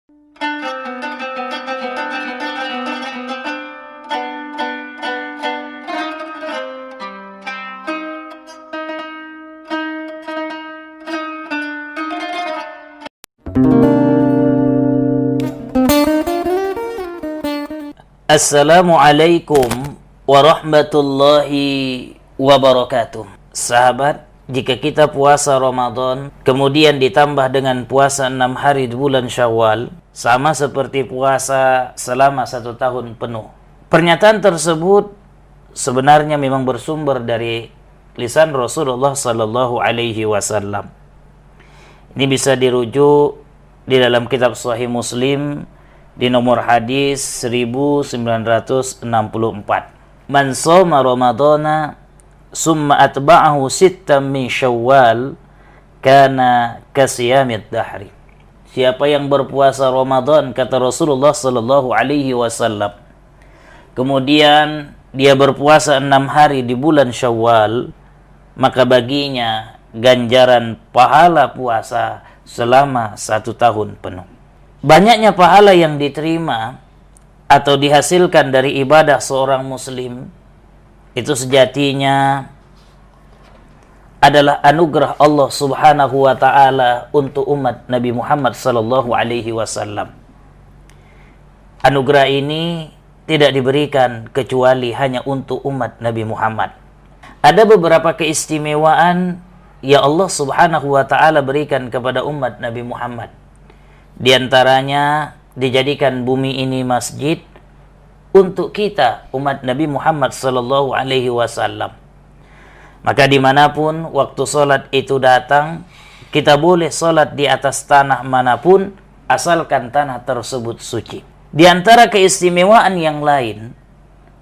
Assalamualaikum warahmatullahi wabarakatuh. Sahabat, jika kita puasa Ramadan kemudian ditambah dengan puasa 6 hari di bulan Syawal, sama seperti puasa selama 1 tahun penuh. Pernyataan tersebut sebenarnya memang bersumber dari lisan Rasulullah sallallahu alaihi wasallam. Ini bisa dirujuk di dalam kitab Sahih Muslim di nomor hadis 1964. Man shoma Ramadana summa atba'ahu sittan min Syawal kana kasiyamid dahri. Siapa yang berpuasa Ramadan, kata Rasulullah sallallahu alaihi wasallam, kemudian dia berpuasa 6 hari di bulan Syawal, maka baginya ganjaran pahala puasa selama 1 tahun penuh. Banyaknya pahala yang diterima atau dihasilkan dari ibadah seorang muslim itu sejatinya adalah anugerah Allah Subhanahu wa taala untuk umat Nabi Muhammad sallallahu alaihi wasallam. Anugerah ini tidak diberikan kecuali hanya untuk umat Nabi Muhammad. Ada beberapa keistimewaan yang Allah Subhanahu wa taala berikan kepada umat Nabi Muhammad. Di antaranya dijadikan bumi ini masjid untuk kita umat Nabi Muhammad sallallahu alaihi wasallam. Maka dimanapun waktu sholat itu datang, kita boleh sholat di atas tanah manapun asalkan tanah tersebut suci. Di antara keistimewaan yang lain,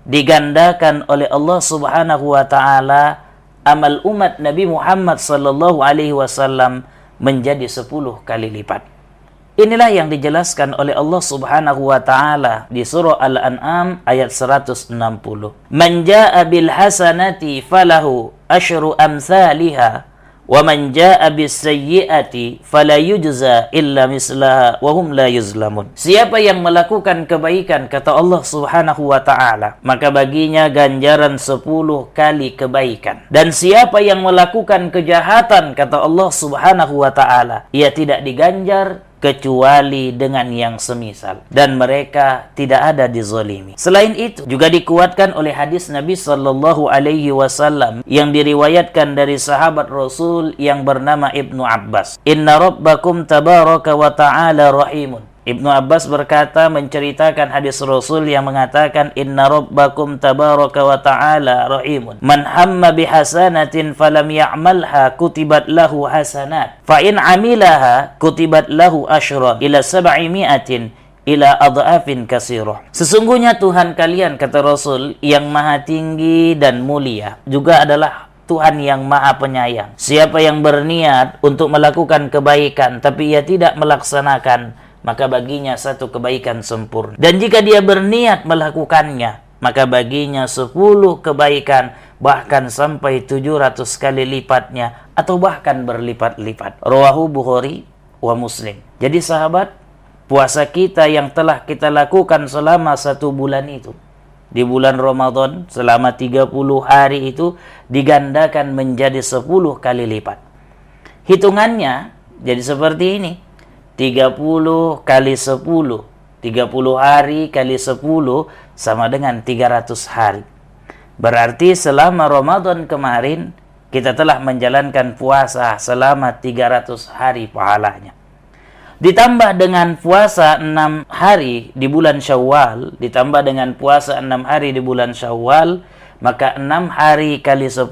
digandakan oleh Allah Subhanahu wa taala amal umat Nabi Muhammad sallallahu alaihi wasallam menjadi 10 kali lipat. Inilah yang dijelaskan oleh Allah Subhanahu wa taala di surah Al-An'am ayat 160. Man jaa'a bil hasanati falahu asyru amsalihha wa man jaa'a bis sayyi'ati fala yujza illa mislaha wa hum la yuzlamun. Siapa yang melakukan kebaikan, kata Allah Subhanahu wa taala, maka baginya ganjaran 10 kali kebaikan. Dan siapa yang melakukan kejahatan, kata Allah Subhanahu wa taala, ia tidak diganjar kecuali dengan yang semisal, dan mereka tidak ada dizalimi. Selain itu juga dikuatkan oleh hadis Nabi sallallahu alaihi wasallam yang diriwayatkan dari sahabat Rasul yang bernama Ibnu Abbas. Inna rabbakum tabaraka wa ta'ala rahimun. Ibnu Abbas berkata, menceritakan hadis Rasul yang mengatakan inna rabbakum tabaraka wa ta'ala rahimun. Man hamma bihasanatin falam ya'malha kutibat lahu hasanat. Fa in amilaha kutibat lahu asyra ila 700 ila adhafin katsirah. Sesungguhnya Tuhan kalian, kata Rasul, yang maha tinggi dan mulia juga adalah Tuhan yang maha penyayang. Siapa yang berniat untuk melakukan kebaikan tapi ia tidak melaksanakan, maka baginya 1 kebaikan sempurna. Dan jika dia berniat melakukannya, maka baginya 10 kebaikan, bahkan sampai 700 kali lipatnya, atau bahkan berlipat-lipat. Rawahu Bukhari wa Muslim. Jadi sahabat, puasa kita yang telah kita lakukan selama 1 bulan itu, di bulan Ramadan selama 30 hari itu, digandakan menjadi 10 kali lipat. Hitungannya jadi seperti ini. 30 kali 10, 30 hari kali 10 sama dengan 300 hari. Berarti selama Ramadan kemarin kita telah menjalankan puasa selama 300 hari pahalanya. Ditambah dengan puasa 6 hari di bulan Syawal, ditambah dengan puasa 6 hari di bulan Syawal, maka 6 hari kali 10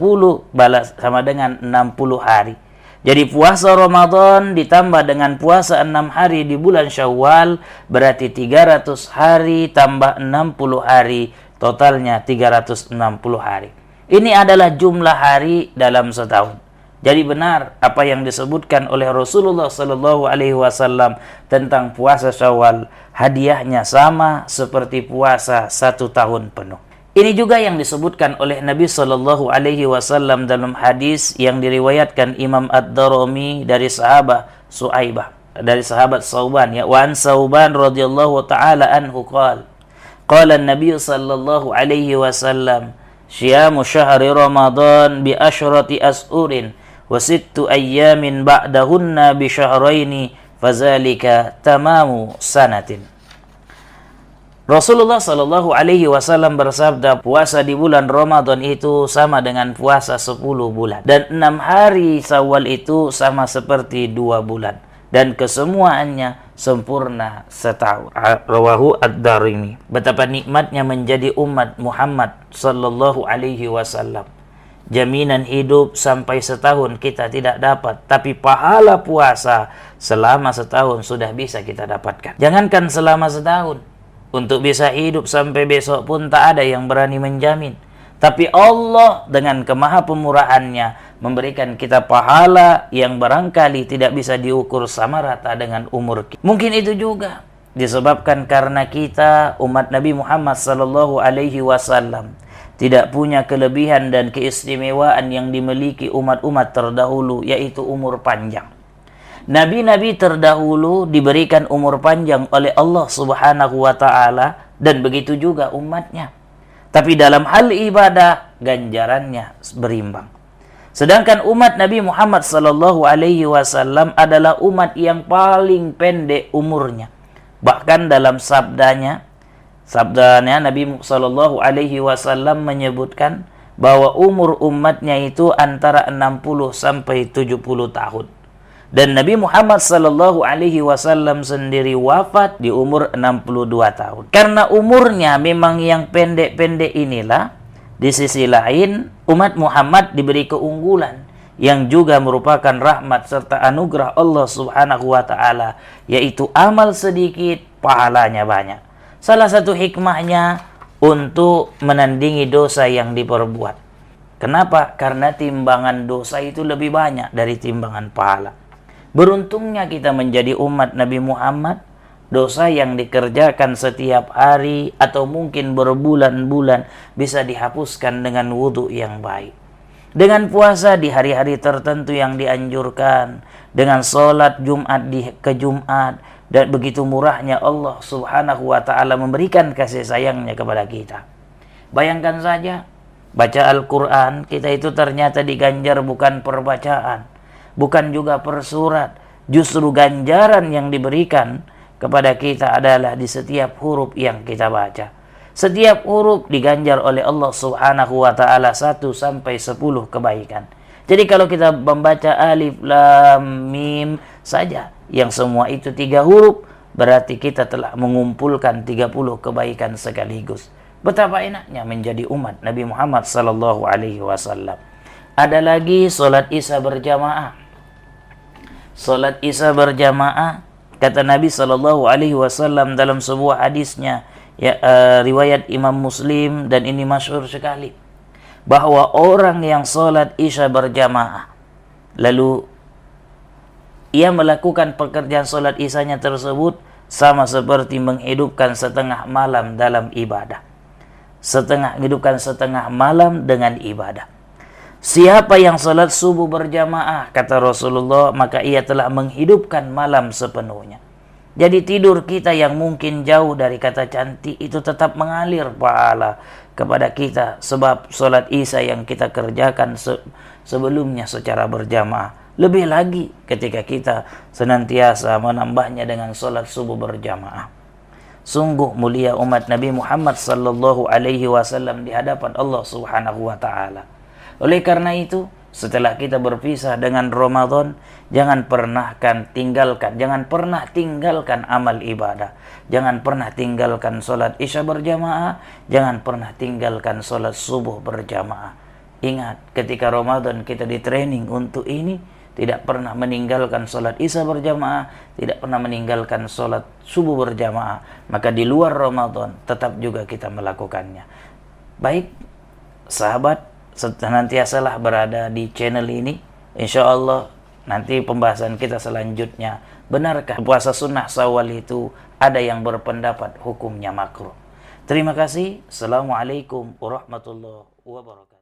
balas sama dengan 60 hari. Jadi puasa Ramadan ditambah dengan puasa 6 hari di bulan Syawal berarti 300 hari tambah 60 hari, totalnya 360 hari. Ini adalah jumlah hari dalam setahun. Jadi benar apa yang disebutkan oleh Rasulullah sallallahu alaihi wasallam tentang puasa Syawal, hadiahnya sama seperti puasa 1 tahun penuh. Ini juga yang disebutkan oleh Nabi sallallahu alaihi wasallam dalam hadis yang diriwayatkan Imam Ad-Darimi dari sahabat Su'aibah. dari sahabat Sauban ya, wa an Sauban radhiyallahu taala anhu qala an-nabiy sallallahu alaihi wasallam syiamu syahri ramadan bi asyrati as'urin wa sittu ayyamin ba'dahunna bi syahraini fazalika tamamu sanatin. Rasulullah Shallallahu Alaihi Wasallam bersabda, puasa di bulan Ramadan itu sama dengan puasa 10 bulan, dan 6 hari Syawal itu sama seperti 2 bulan, dan kesemuanya sempurna setahun. Rawahu Ad-Darimi. Betapa nikmatnya menjadi umat Muhammad Shallallahu Alaihi Wasallam. Jaminan hidup sampai setahun kita tidak dapat, tapi pahala puasa selama setahun sudah bisa kita dapatkan. Jangankan selama setahun, untuk bisa hidup sampai besok pun tak ada yang berani menjamin. Tapi Allah dengan kemahapemurahannya memberikan kita pahala yang barangkali tidak bisa diukur sama rata dengan umur kita. Mungkin itu juga disebabkan karena kita umat Nabi Muhammad sallallahu alaihi wasallam tidak punya kelebihan dan keistimewaan yang dimiliki umat-umat terdahulu, yaitu umur panjang. Nabi-nabi terdahulu diberikan umur panjang oleh Allah Subhanahu wa ta'ala, dan begitu juga umatnya. Tapi dalam hal ibadah, ganjarannya berimbang. Sedangkan umat Nabi Muhammad sallallahu alaihi wasallam adalah umat yang paling pendek umurnya. Bahkan dalam sabdanya Nabi sallallahu alaihi wasallam menyebutkan bahwa umur umatnya itu antara 60 sampai 70 tahun. Dan Nabi Muhammad sallallahu alaihi wasallam sendiri wafat di umur 62 tahun. Karena umurnya memang yang pendek-pendek inilah, di sisi lain umat Muhammad diberi keunggulan yang juga merupakan rahmat serta anugerah Allah Subhanahu wa taala, yaitu amal sedikit pahalanya banyak. Salah satu hikmahnya untuk menandingi dosa yang diperbuat. Kenapa? Karena timbangan dosa itu lebih banyak dari timbangan pahala. Beruntungnya kita menjadi umat Nabi Muhammad, dosa yang dikerjakan setiap hari atau mungkin berbulan-bulan bisa dihapuskan dengan wudhu yang baik. Dengan puasa di hari-hari tertentu yang dianjurkan, dengan sholat Jumat ke Jumat, dan begitu murahnya Allah Subhanahu wa ta'ala memberikan kasih sayangnya kepada kita. Bayangkan saja, baca Al-Quran, kita itu ternyata diganjar bukan perbacaan, bukan juga per surat. Justru ganjaran yang diberikan kepada kita adalah di setiap huruf yang kita baca. Setiap huruf diganjar oleh Allah Subhanahu wa ta'ala 1 sampai 10 kebaikan. Jadi kalau kita membaca alif, lam, mim saja, yang semua itu 3 huruf, berarti kita telah mengumpulkan 30 kebaikan sekaligus. Betapa enaknya menjadi umat Nabi Muhammad sallallahu alaihi wasallam. Ada lagi solat Isya berjamaah. Salat Isya berjamaah, kata Nabi sallallahu alaihi wasallam dalam sebuah hadisnya, riwayat Imam Muslim, dan ini masyhur sekali, bahwa orang yang salat Isya berjamaah lalu ia melakukan pekerjaan salat Isyanya tersebut sama seperti menghidupkan setengah malam dalam ibadah. Menghidupkan setengah malam dengan ibadah. Siapa yang salat subuh berjamaah, kata Rasulullah, maka ia telah menghidupkan malam sepenuhnya. Jadi tidur kita yang mungkin jauh dari kata cantik itu tetap mengalir pahala kepada kita, sebab salat Isya yang kita kerjakan sebelumnya secara berjamaah. Lebih lagi ketika kita senantiasa menambahnya dengan salat subuh berjamaah. Sungguh mulia umat Nabi Muhammad sallallahu alaihi wasallam di hadapan Allah Subhanahu wa ta'ala. Oleh karena itu, setelah kita berpisah dengan Ramadan, jangan pernah tinggalkan amal ibadah. Jangan pernah tinggalkan salat Isya berjamaah, jangan pernah tinggalkan salat subuh berjamaah. Ingat, ketika Ramadan kita di training untuk ini, tidak pernah meninggalkan salat Isya berjamaah, tidak pernah meninggalkan salat subuh berjamaah, maka di luar Ramadan tetap juga kita melakukannya. Baik, sahabat, senantiasalah berada di channel ini. Insya Allah nanti pembahasan kita selanjutnya, benarkah puasa sunnah Syawal itu ada yang berpendapat hukumnya makruh? Terima kasih. Assalamualaikum warahmatullahi wabarakatuh.